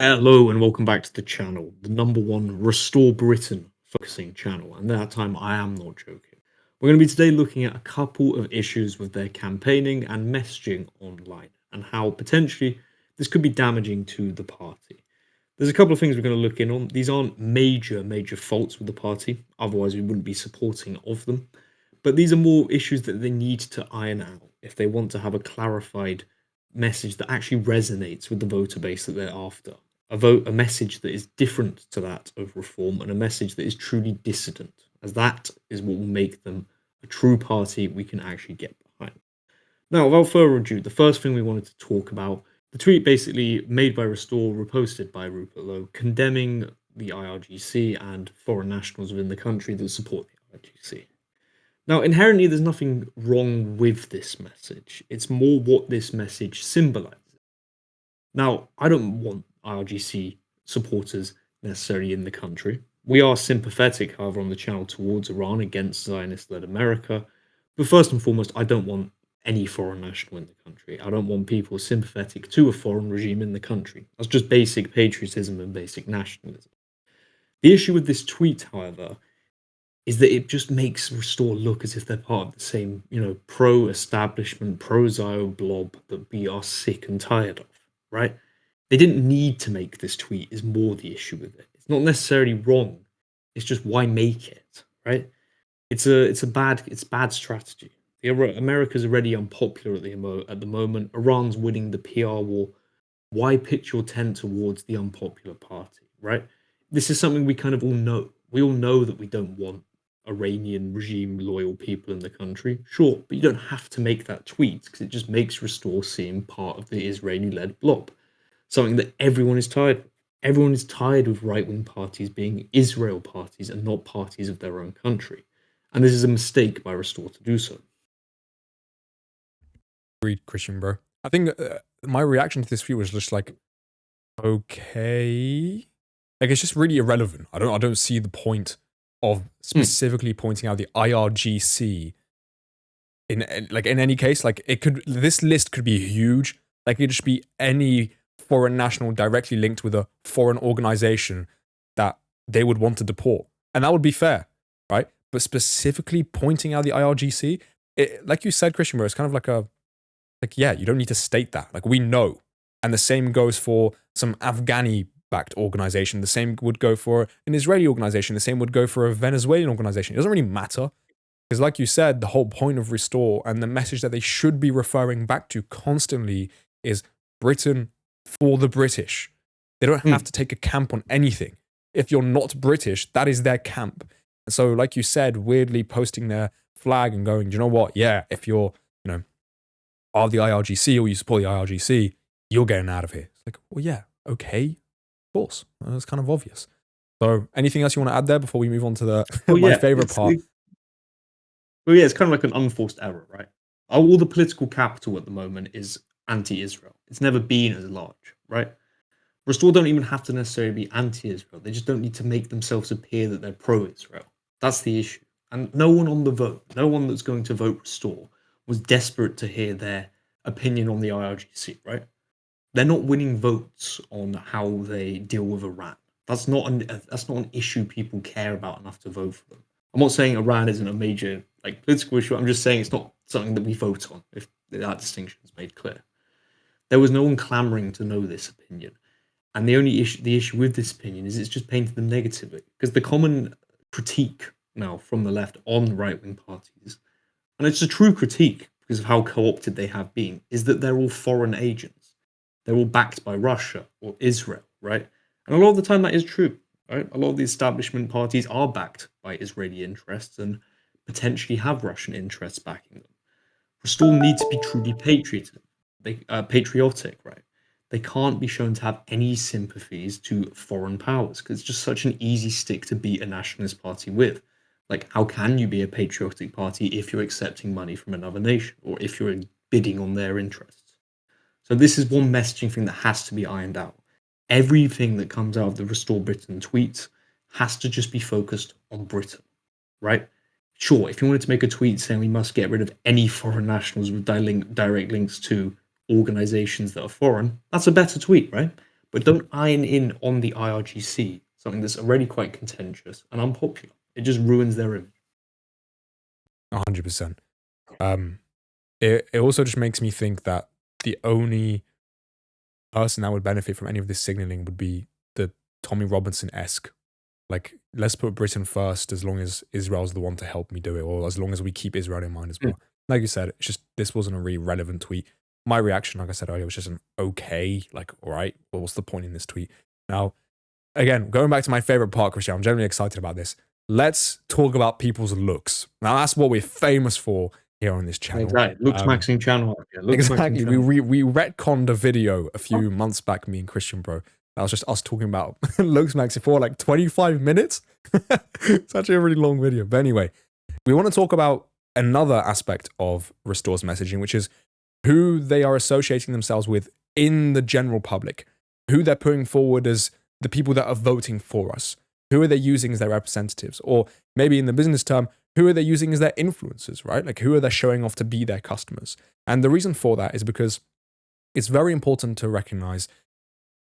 Hello and welcome back to the channel, the number one Restore Britain focusing channel, and that time I am not joking. We're going to be today looking at a couple of issues with their campaigning and messaging online, and how potentially this could be damaging to the party. There's a couple of things we're going to look in on. These aren't major faults with the party, otherwise we wouldn't be supporting of them. But these are more issues that they need to iron out if they want to have a clarified message that actually resonates with the voter base that they're after. A message that is different to that of reform, and a message that is truly dissident, as that is what will make them a true party we can actually get behind. Now, without further ado, the first thing we wanted to talk about, the tweet basically made by Restore, reposted by Rupert Lowe, condemning the IRGC and foreign nationals within the country that support the IRGC. Now, inherently, there's nothing wrong with this message. It's more what this message symbolizes. Now, I don't want IRGC supporters necessarily in the country. We are sympathetic, however, on the channel towards Iran against Zionist-led America. But first and foremost, I don't want any foreign national in the country. I don't want people sympathetic to a foreign regime in the country. That's just basic patriotism and basic nationalism. The issue with this tweet, however, is that it just makes Restore look as if they're part of the same, pro-establishment, pro-Zio blob that we are sick and tired of, right? They didn't need to make this tweet, is more the issue with it. It's not necessarily wrong. It's just why make it, right? It's bad strategy. America's already unpopular at the moment. Iran's winning the PR war. Why pitch your tent towards the unpopular party, right? This is something we kind of all know. We all know that we don't want Iranian regime loyal people in the country. Sure, but you don't have to make that tweet because it just makes Restore seem part of the Israeli-led blob. Something that everyone is tired of. Everyone is tired of right-wing parties being Israel parties and not parties of their own country. And this is a mistake by Restore to do so. Agreed, Christian, bro. I think my reaction to this tweet was just like, okay. Like, it's just really irrelevant. I don't see the point of specifically pointing out the IRGC in any case. Like, this list could be huge. Like, it could just be any foreign national directly linked with a foreign organization that they would want to deport. And that would be fair, right? But specifically pointing out the IRGC, like you said, Christian, bro, it's kind of like, yeah, you don't need to state that. Like, we know. And the same goes for some Afghani-backed organization. The same would go for an Israeli organization. The same would go for a Venezuelan organization. It doesn't really matter. Because like you said, the whole point of Restore and the message that they should be referring back to constantly is Britain for the British. They don't have to take a camp on anything. If you're not British, that is their camp. And so, like you said, weirdly posting their flag and going, do you know what? Yeah, if you're, part of the IRGC or you support the IRGC, you're getting out of here. It's like, well, yeah, okay, of course. That's kind of obvious. So, anything else you want to add there before we move on to my favorite part? It's kind of like an unforced error, right? All the political capital at the moment is anti-Israel. It's never been as large, right? Restore don't even have to necessarily be anti-Israel. They just don't need to make themselves appear that they're pro-Israel. That's the issue. And no one on the vote, no one that's going to vote Restore was desperate to hear their opinion on the IRGC, right? They're not winning votes on how they deal with Iran. That's not an issue people care about enough to vote for them. I'm not saying Iran isn't a major political issue. I'm just saying it's not something that we vote on, if that distinction is made clear. There was no one clamoring to know this opinion. And the issue with this opinion is it's just painted them negatively. Because the common critique now from the left on right-wing parties, and it's a true critique because of how co-opted they have been, is that they're all foreign agents. They're all backed by Russia or Israel, right? And a lot of the time that is true, right? A lot of the establishment parties are backed by Israeli interests and potentially have Russian interests backing them. Restore need to be truly patriotic, right? They can't be shown to have any sympathies to foreign powers because it's just such an easy stick to beat a nationalist party with. Like, how can you be a patriotic party if you're accepting money from another nation or if you're bidding on their interests? So this is one messaging thing that has to be ironed out. Everything that comes out of the Restore Britain tweets has to just be focused on Britain, right? Sure, if you wanted to make a tweet saying we must get rid of any foreign nationals with direct links to organizations that are foreign, that's a better tweet, right? but don't iron in on the IRGC something that's already quite contentious and unpopular. It just ruins their image. 100%. It also just makes me think that the only person that would benefit from any of this signaling would be the Tommy Robinson-esque. Like, let's put Britain first as long as Israel's the one to help me do it, or as long as we keep Israel in mind as well. Like you said, it's just, this wasn't a really relevant tweet. My reaction, like I said earlier, was just an okay, like, all right, well, what's the point in this tweet? Now, again, going back to my favorite part, Christian, I'm generally excited about this. Let's talk about people's looks. Now, that's what we're famous for here on this channel. Exactly. Looks maxing channel. Yeah, exactly. We retconned a video a few months back, me and Christian, bro. That was just us talking about looks maxing for like 25 minutes. It's actually a really long video. But anyway, we want to talk about another aspect of Restore's messaging, which is who they are associating themselves with in the general public, who they're putting forward as the people that are voting for us. Who are they using as their representatives? Or maybe in the business term, who are they using as their influencers, right? Like, who are they showing off to be their customers? And the reason for that is because it's very important to recognize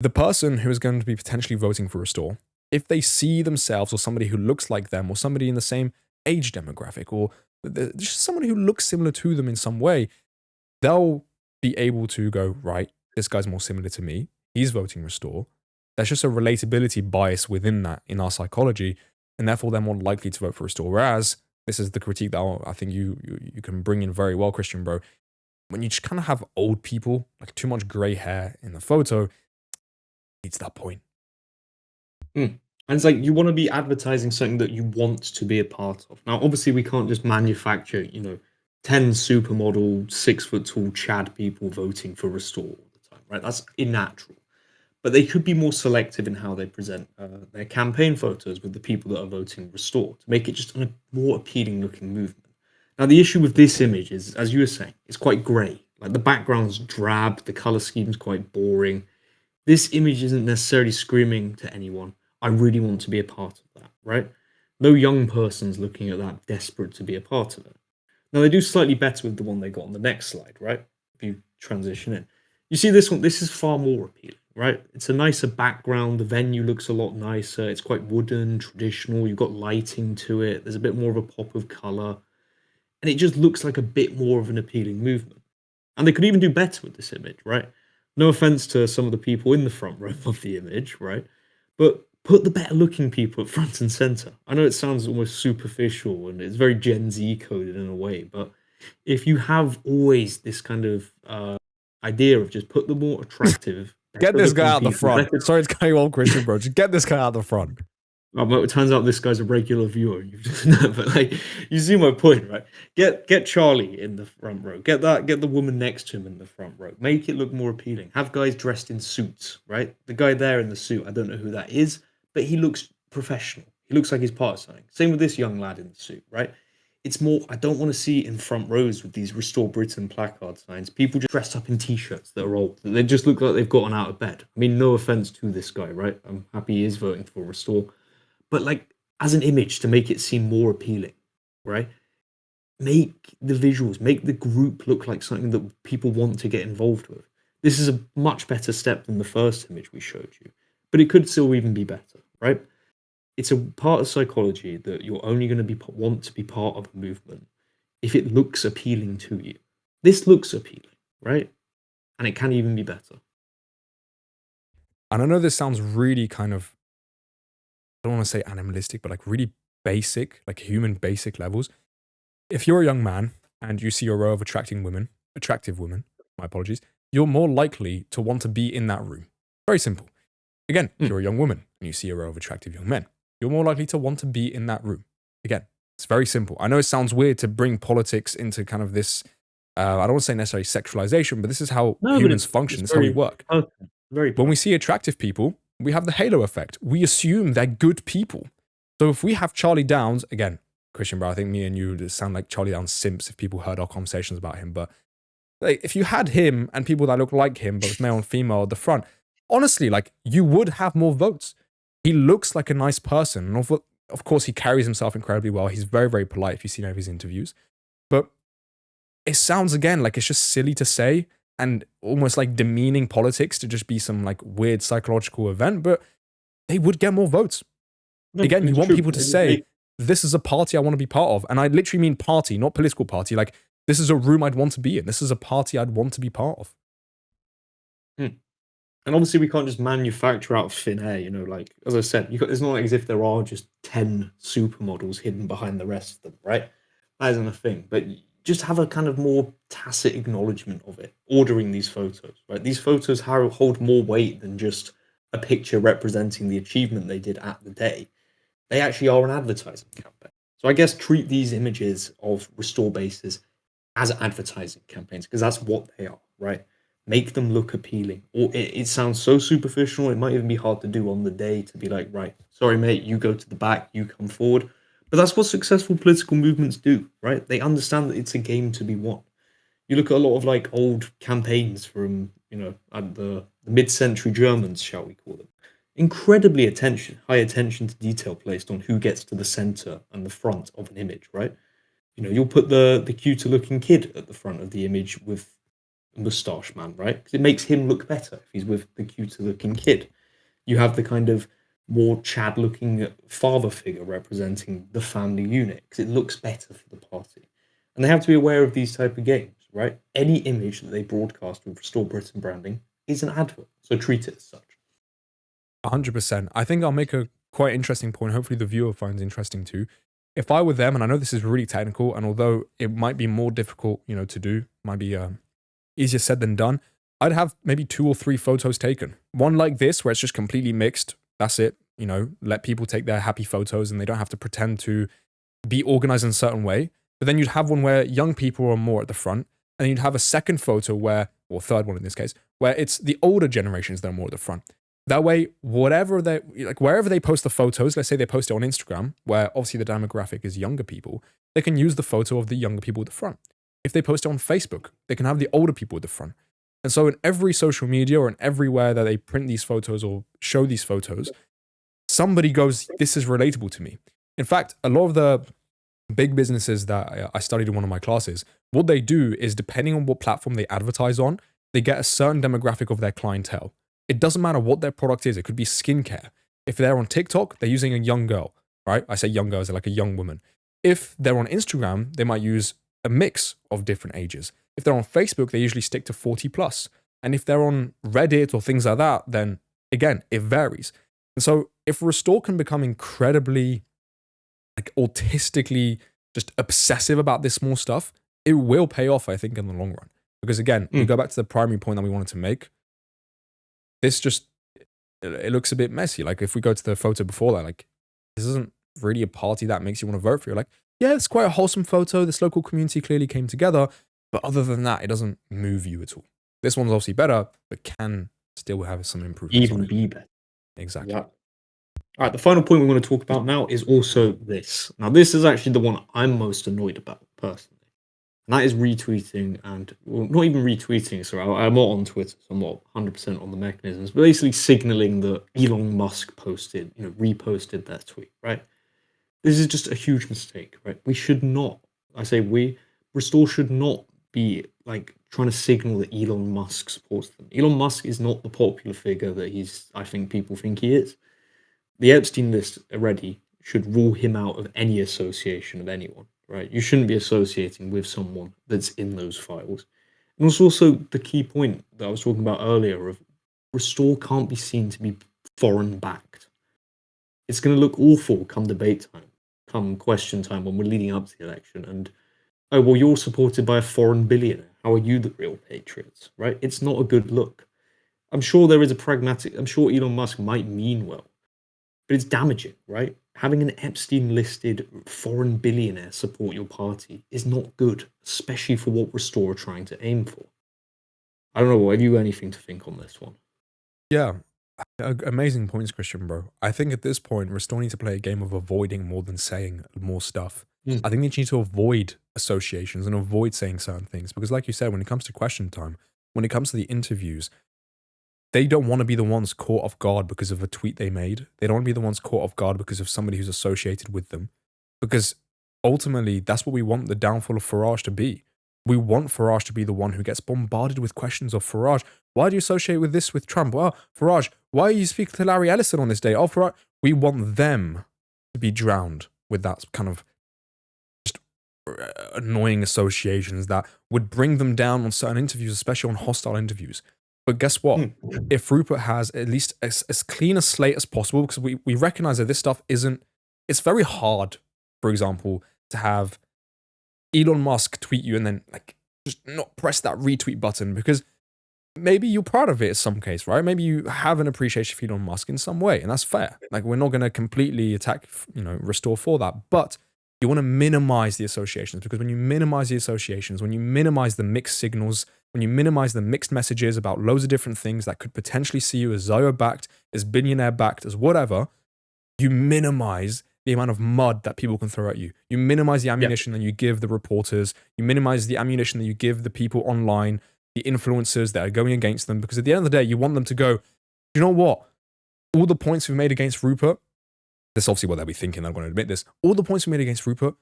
the person who is going to be potentially voting for Restore, if they see themselves or somebody who looks like them or somebody in the same age demographic or just somebody who looks similar to them in some way, they'll be able to go, right, this guy's more similar to me. He's voting Restore. There's just a relatability bias within that in our psychology, and therefore they're more likely to vote for Restore. Whereas, this is the critique that I think you can bring in very well, Christian, bro. When you just kind of have old people, like too much gray hair in the photo, it's that point. And it's like you want to be advertising something that you want to be a part of. Now, obviously, we can't just manufacture, 10 supermodel, 6-foot-tall Chad people voting for Restore all the time, right? That's unnatural. But they could be more selective in how they present their campaign photos with the people that are voting Restore to make it just a more appealing looking movement. Now, the issue with this image is, as you were saying, it's quite grey. Like, the background's drab, the colour scheme's quite boring. This image isn't necessarily screaming to anyone, I really want to be a part of that, right? No young person's looking at that desperate to be a part of it. Now, they do slightly better with the one they got on the next slide, right? If you transition in. You see this one, this is far more appealing, right? It's a nicer background, the venue looks a lot nicer, it's quite wooden, traditional, you've got lighting to it, there's a bit more of a pop of colour, and it just looks like a bit more of an appealing movement. And they could even do better with this image, right? No offense to some of the people in the front row of the image, right? But put the better looking people at front and center. I know it sounds almost superficial and it's very Gen Z coded in a way, but if you have always this kind of idea of just put the more attractive, get this guy out the front. Sorry, it's kind of old Christian, bro. Just get this guy out the front. But it turns out this guy's a regular viewer. You just know, but like, you see my point, right? Get Charlie in the front row. Get the woman next to him in the front row. Make it look more appealing. Have guys dressed in suits, right? The guy there in the suit, I don't know who that is, but he looks professional. He looks like he's part of something. Same with this young lad in the suit, right? It's more, I don't want to see in front rows with these Restore Britain placard signs, people just dressed up in t-shirts that are old. They just look like they've gotten out of bed. I mean, no offense to this guy, right? I'm happy he is voting for Restore. But like, as an image to make it seem more appealing, right? Make the visuals, make the group look like something that people want to get involved with. This is a much better step than the first image we showed you, but it could still even be better, right? It's a part of psychology that you're only going to want to be part of a movement if it looks appealing to you. This looks appealing, right? And it can even be better. And I know this sounds really kind of, I don't want to say animalistic, but like really basic, like human basic levels. If you're a young man and you see a row of attractive women, my apologies, you're more likely to want to be in that room. Very simple. Again, if you're a young woman and you see a row of attractive young men, you're more likely to want to be in that room. Again, it's very simple. I know it sounds weird to bring politics into kind of this, I don't want to say necessarily sexualization, but this is how humans function. This is how we work. When we see attractive people, we have the halo effect. We assume they're good people. So if we have Charlie Downs, again, Christian, bro, I think me and you sound like Charlie Downs simps if people heard our conversations about him. But like, if you had him and people that look like him, both male and female at the front, honestly, like, you would have more votes. He looks like a nice person. And of course, he carries himself incredibly well. He's very, very polite if you've seen any of his interviews. But it sounds, again, like it's just silly to say, and almost like demeaning politics to just be some like weird psychological event, but they would get more votes. No, Again, you it's want true. people to say, this is a party I want to be part of. And I literally mean party, not political party. Like, this is a room I'd want to be in. This is a party I'd want to be part of. And obviously, we can't just manufacture out of thin air. You know, like as I said, it's not like as if there are just 10 supermodels hidden behind the rest of them, right? That isn't a thing. But just have a kind of more tacit acknowledgement of it. Ordering these photos, right? These photos hold more weight than just a picture representing the achievement they did at the day. They actually are an advertising campaign. So I guess treat these images of restore bases as advertising campaigns because that's what they are, right? Make them look appealing. Or it sounds so superficial, it might even be hard to do on the day to be like, right, sorry, mate, you go to the back, you come forward. But that's what successful political movements do, right? They understand that it's a game to be won. You look at a lot of like old campaigns from, the mid-century Germans, shall we call them. Incredibly high attention to detail placed on who gets to the center and the front of an image, right? You'll put the cuter looking kid at the front of the image with mustache man, right? Because it makes him look better if he's with the cuter looking kid. You have the kind of more Chad looking father figure representing the family unit because it looks better for the party. And they have to be aware of these type of games, right? Any image that they broadcast with Restore Britain branding is an advert, so treat it as such. 100%. I think I'll make a quite interesting point. Hopefully the viewer finds interesting too. If I were them, and I know this is really technical, and although it might be more difficult, to do, might be easier said than done, I'd have maybe 2 or 3 photos taken. One like this, where it's just completely mixed. That's it. Let people take their happy photos and they don't have to pretend to be organized in a certain way. But then you'd have one where young people are more at the front, and then you'd have a second photo where, or third one in this case, where it's the older generations that are more at the front. That way, wherever they post the photos, let's say they post it on Instagram, where obviously the demographic is younger people, they can use the photo of the younger people at the front. If they post it on Facebook, they can have the older people at the front. And so in every social media or in everywhere that they print these photos or show these photos, somebody goes, this is relatable to me. In fact, a lot of the big businesses that I studied in one of my classes, what they do is depending on what platform they advertise on, they get a certain demographic of their clientele. It doesn't matter what their product is. It could be skincare. If they're on TikTok, they're using a young girl, right? I say young girls, they're like a young woman. If they're on Instagram, they might use a mix of different ages. If they're on Facebook, they usually stick to 40 plus. And if they're on Reddit or things like that, then again, it varies. And so if Restore can become incredibly like autistically just obsessive about this small stuff, it will pay off, I think, in the long run. Because again, we go back to the primary point that we wanted to make. This just, it looks a bit messy. Like if we go to the photo before that, like this isn't really a party that makes you want to vote for. You're like, yeah, it's quite a wholesome photo. This local community clearly came together. But other than that, it doesn't move you at all. This one's obviously better, but can still have some improvements. Even be better. Exactly. Yeah. All right, the final point we're going to talk about now is also this. Now, this is actually the one I'm most annoyed about personally. And that is retweeting and, well, not even retweeting, sorry, I'm not on Twitter, so I'm not 100% on the mechanisms, but basically signaling that Elon Musk reposted that tweet, right? This is just a huge mistake, right? We should not, Restore should not be like trying to signal that Elon Musk supports them. Elon Musk is not the popular figure that I think people think he is. The Epstein list already should rule him out of any association of anyone, right? You shouldn't be associating with someone that's in those files. And it's also the key point that I was talking about earlier of Restore can't be seen to be foreign backed. It's going to look awful come debate time, come question time when we're leading up to the election. And, oh, well, you're supported by a foreign billionaire. How are you the real patriots, right? It's not a good look. I'm sure I'm sure Elon Musk might mean well, but it's damaging, right? Having an Epstein-listed foreign billionaire support your party is not good, especially for what Restore are trying to aim for. I don't know, have you anything to think on this one? Yeah, amazing points, Christian, bro. I think at this point, Restore need to play a game of avoiding more than saying more stuff. I think they need to avoid associations and avoid saying certain things because, like you said, when it comes to question time, when it comes to the interviews, they don't want to be the ones caught off guard because of a tweet they made. They don't want to be the ones caught off guard because of somebody who's associated with them. Because ultimately, that's what we want the downfall of Farage to be. We want Farage to be the one who gets bombarded with questions of Farage. Why do you associate with this with Trump? Well, Farage, why you speak to Larry Ellison on this day? Oh, Farage. We want them to be drowned with that kind of just annoying associations that would bring them down on certain interviews, especially on hostile interviews. But guess what? If Rupert has at least as clean a slate as possible, because we recognize that this stuff isn't, it's very hard, for example, to have Elon Musk tweet you and then like just not press that retweet button, because maybe you're proud of it in some case, right? Maybe you have an appreciation for Elon Musk in some way, and that's fair. Like, we're not going to completely attack, Restore for that, but you want to minimize the associations, because when you minimize the associations, when you minimize the mixed signals, when you minimize the mixed messages about loads of different things that could potentially see you as Zio backed, as billionaire backed, as whatever, you minimize the amount of mud that people can throw at you. You minimize the ammunition that you give the reporters. You minimize the ammunition that you give the people online, the influencers that are going against them, because at the end of the day, you want them to go, you know what? All the points we've made against Rupert, that's obviously what they'll be thinking, they're going to admit this, all the points we made against Rupert,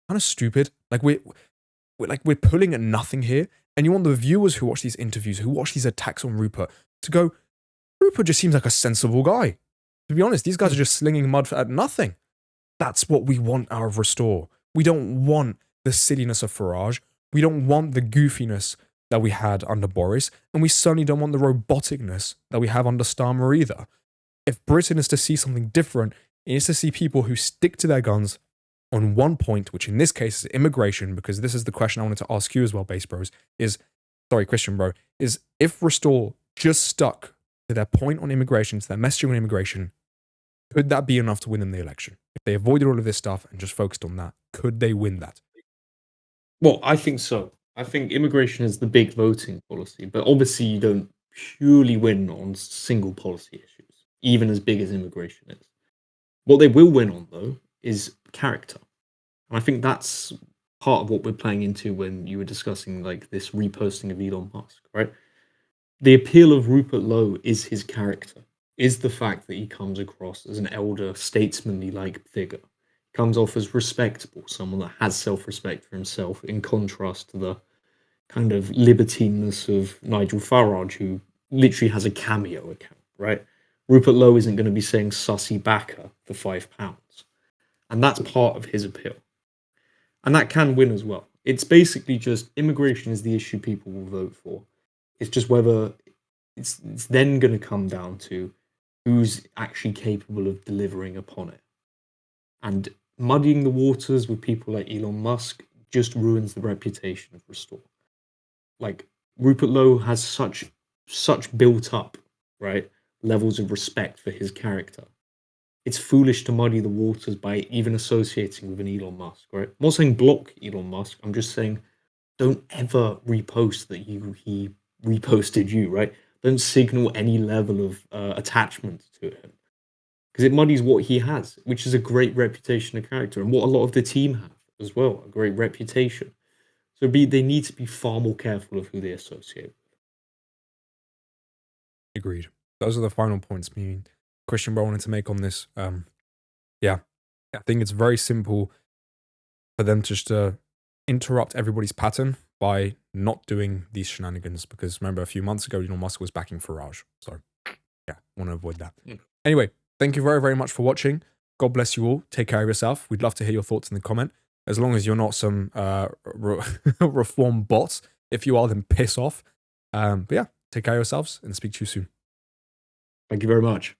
kind of stupid. Like, we're pulling at nothing here, and you want the viewers who watch these interviews, who watch these attacks on Rupert, to go, Rupert just seems like a sensible guy. To be honest, these guys are just slinging mud at nothing. That's what we want out of Restore. We don't want the silliness of Farage. We don't want the goofiness that we had under Boris, and we certainly don't want the roboticness that we have under Starmer either. If Britain is to see something different, it is to see people who stick to their guns on one point, which in this case is immigration, because this is the question I wanted to ask you as well, Base Bros, Christian Bro, is if Restore just stuck to their point on immigration, to their messaging on immigration, could that be enough to win them the election? If they avoided all of this stuff and just focused on that, could they win that? Well, I think so. I think immigration is the big voting policy, but obviously you don't purely win on single policy issues, even as big as immigration is. What they will win on, though, is character. And I think that's part of what we're playing into when you were discussing like this reposting of Elon Musk, right? The appeal of Rupert Lowe is his character, is the fact that he comes across as an elder, statesmanly-like figure. He comes off as respectable, someone that has self-respect for himself, in contrast to the kind of libertineness of Nigel Farage, who literally has a cameo account, right? Rupert Lowe isn't going to be saying sussy backer for £5. And that's part of his appeal. And that can win as well. It's basically just immigration is the issue people will vote for. It's just whether it's then going to come down to who's actually capable of delivering upon it. And muddying the waters with people like Elon Musk just ruins the reputation of Restore. Like, Rupert Lowe has such built up, right, levels of respect for his character. It's foolish to muddy the waters by even associating with an Elon Musk, right? I'm not saying block Elon Musk. I'm just saying don't ever repost that he reposted you, right? Don't signal any level of attachment to him, because it muddies what he has, which is a great reputation of character, and what a lot of the team have as well, a great reputation. So they need to be far more careful of who they associate with. Agreed. Those are the final points me and Christian Bro wanted to make on this. Yeah, I think it's very simple for them to just interrupt everybody's pattern by not doing these shenanigans, because remember a few months ago Elon Musk was backing Farage, so yeah, want to avoid that. Anyway, thank you very, very much for watching. God bless you all. Take care of yourself. We'd love to hear your thoughts in the comment, as long as you're not some reform bots. If you are, then piss off. But yeah, take care of yourselves and speak to you soon. Thank you very much.